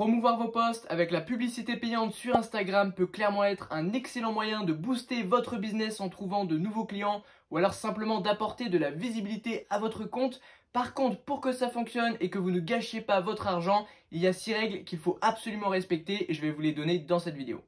Promouvoir vos posts avec la publicité payante sur Instagram peut clairement être un excellent moyen de booster votre business en trouvant de nouveaux clients ou alors simplement d'apporter de la visibilité à votre compte. Par contre, pour que ça fonctionne et que vous ne gâchiez pas votre argent, il y a 6 règles qu'il faut absolument respecter et je vais vous les donner dans cette vidéo.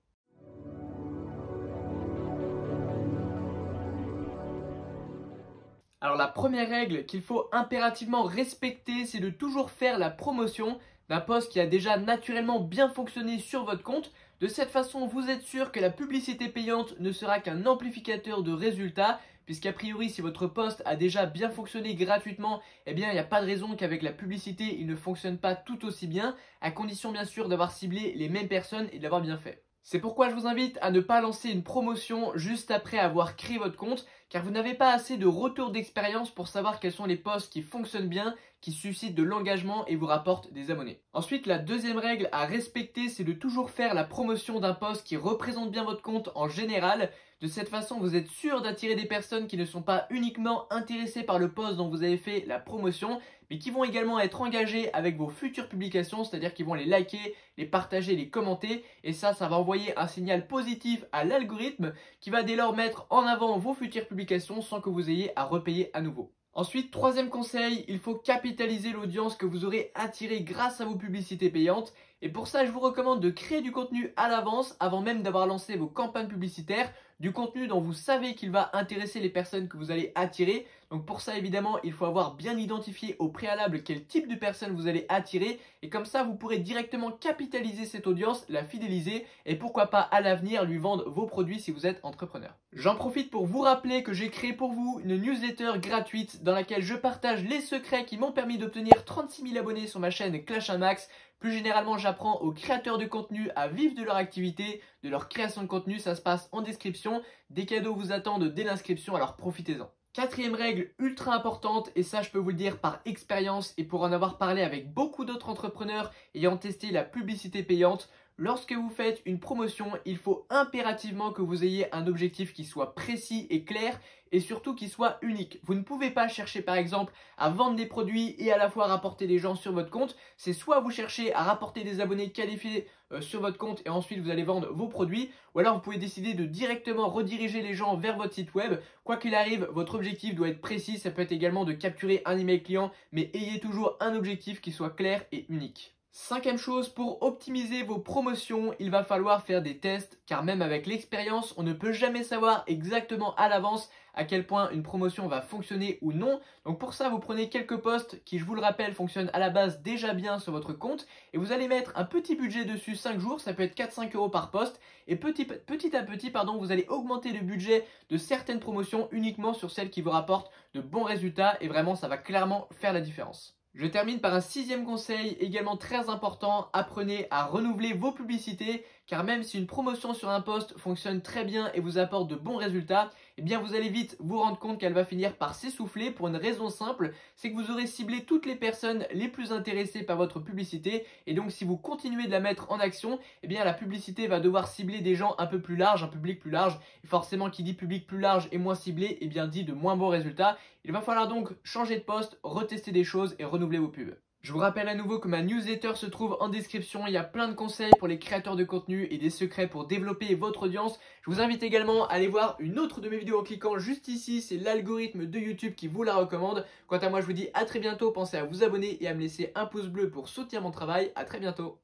Alors la première règle qu'il faut impérativement respecter, c'est de toujours faire la promotion d'un post qui a déjà naturellement bien fonctionné sur votre compte. De cette façon, vous êtes sûr que la publicité payante ne sera qu'un amplificateur de résultats, puisqu'a priori, si votre post a déjà bien fonctionné gratuitement, eh bien, il n'y a pas de raison qu'avec la publicité, il ne fonctionne pas tout aussi bien, à condition bien sûr d'avoir ciblé les mêmes personnes et de l'avoir bien fait. C'est pourquoi je vous invite à ne pas lancer une promotion juste après avoir créé votre compte, car vous n'avez pas assez de retour d'expérience pour savoir quels sont les posts qui fonctionnent bien, qui suscitent de l'engagement et vous rapportent des abonnés. Ensuite, la deuxième règle à respecter, c'est de toujours faire la promotion d'un post qui représente bien votre compte en général. De cette façon, vous êtes sûr d'attirer des personnes qui ne sont pas uniquement intéressées par le post dont vous avez fait la promotion, mais qui vont également être engagées avec vos futures publications, c'est-à-dire qu'ils vont les liker, les partager, les commenter, et ça va envoyer un signal positif à l'algorithme qui va dès lors mettre en avant vos futures publications sans que vous ayez à repayer à nouveau. Ensuite, troisième conseil, il faut capitaliser l'audience que vous aurez attirée grâce à vos publicités payantes. Et pour ça, je vous recommande de créer du contenu à l'avance avant même d'avoir lancé vos campagnes publicitaires. Du contenu dont vous savez qu'il va intéresser les personnes que vous allez attirer. Donc pour ça, évidemment, il faut avoir bien identifié au préalable quel type de personnes vous allez attirer. Et comme ça, vous pourrez directement capitaliser cette audience, la fidéliser et pourquoi pas à l'avenir lui vendre vos produits si vous êtes entrepreneur. J'en profite pour vous rappeler que j'ai créé pour vous une newsletter gratuite dans laquelle je partage les secrets qui m'ont permis d'obtenir 36 000 abonnés sur ma chaîne Clash 1 Max. Plus généralement, j'apprends aux créateurs de contenu à vivre de leur activité, de leur création de contenu. Ça se passe en description. Des cadeaux vous attendent dès l'inscription, alors profitez-en. Quatrième règle ultra importante, et ça je peux vous le dire par expérience et pour en avoir parlé avec beaucoup d'autres entrepreneurs ayant testé la publicité payante, lorsque vous faites une promotion, il faut impérativement que vous ayez un objectif qui soit précis et clair et surtout qui soit unique. Vous ne pouvez pas chercher par exemple à vendre des produits et à la fois rapporter des gens sur votre compte. C'est soit vous cherchez à rapporter des abonnés qualifiés sur votre compte et ensuite vous allez vendre vos produits, ou alors vous pouvez décider de directement rediriger les gens vers votre site web. Quoi qu'il arrive, votre objectif doit être précis. Ça peut être également de capturer un email client, mais ayez toujours un objectif qui soit clair et unique. Cinquième chose, pour optimiser vos promotions, il va falloir faire des tests car même avec l'expérience, on ne peut jamais savoir exactement à l'avance à quel point une promotion va fonctionner ou non. Donc pour ça, vous prenez quelques posts qui, je vous le rappelle, fonctionnent à la base déjà bien sur votre compte et vous allez mettre un petit budget dessus 5 jours, ça peut être 4-5 € par poste et petit à petit, vous allez augmenter le budget de certaines promotions uniquement sur celles qui vous rapportent de bons résultats et vraiment ça va clairement faire la différence. Je termine par un sixième conseil également très important, apprenez à renouveler vos publicités car même si une promotion sur un post fonctionne très bien et vous apporte de bons résultats, eh bien vous allez vite vous rendre compte qu'elle va finir par s'essouffler pour une raison simple, c'est que vous aurez ciblé toutes les personnes les plus intéressées par votre publicité et donc si vous continuez de la mettre en action, eh bien la publicité va devoir cibler des gens un peu plus larges, un public plus large et forcément qui dit public plus large et moins ciblé, eh bien dit de moins bons résultats. Il va falloir donc changer de poste, retester des choses et renouveler vos pubs. Je vous rappelle à nouveau que ma newsletter se trouve en description, il y a plein de conseils pour les créateurs de contenu et des secrets pour développer votre audience. Je vous invite également à aller voir une autre de mes vidéos en cliquant juste ici, c'est l'algorithme de YouTube qui vous la recommande. Quant à moi, je vous dis à très bientôt, pensez à vous abonner et à me laisser un pouce bleu pour soutenir mon travail. À très bientôt.